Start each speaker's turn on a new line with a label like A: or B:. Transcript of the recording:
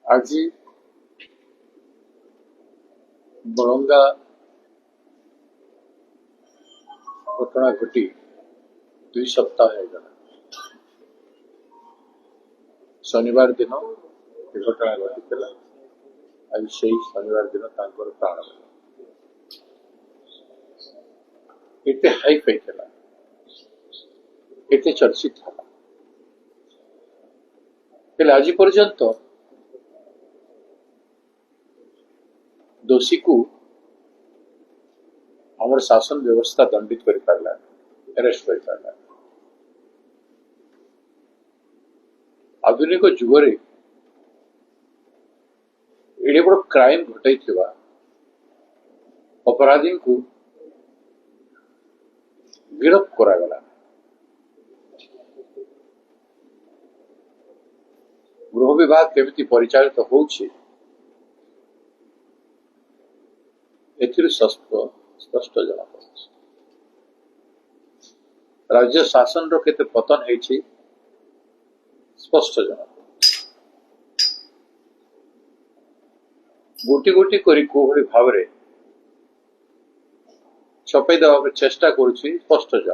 A: আজি বরঙ্গা ঘটনা ঘটি 2 সপ্তাহ হয়ে গেল। শনিবার দিন এই ঘটনা ঘটিଥିଲା। আজ সেই শনিবার দিন তাଙ୍କର ପ୍ରାଣ ଗଲା। ଏତେ ହାଇପ୍ ହେଇଥିଲା, ଏତେ ଚର୍ଚ୍ଚିତ ହେଲା, ହେଲେ ଆଜି ପର୍ଯ୍ୟନ୍ତ ଦୋଷୀକୁ ଆମର ଶାସନ ବ୍ୟବସ୍ଥା ଦଣ୍ଡିତ କରିପାରିଲା, ଆରେଷ୍ଟ କରିପାରିଲା। ଆଧୁନିକ ଯୁଗରେ ଏଡ଼େ ବଡ଼ କ୍ରାଇମ ଘଟାଇଥିବା ଅପରାଧୀଙ୍କୁ ଗିରଫ କରାଗଲା। ଗୃହ ବିଭାଗ କେମିତି ପରିଚାଳିତ ହେଉଛି ଏଥିରୁ ସ୍ପଷ୍ଟ ଜଣାପଡ଼ୁଛି। ରାଜ୍ୟ ଶାସନର କେତେ ପତନ ହେଇଛି ସ୍ପଷ୍ଟ ଜଣାପଡ଼ୁଛି। ଗୋଟି ଗୋଟି କରି କୋଭଳି ଭାବରେ ଛପେଇ ଦେବାକୁ ଚେଷ୍ଟା କରୁଛି ସ୍ପଷ୍ଟ ଜଣା।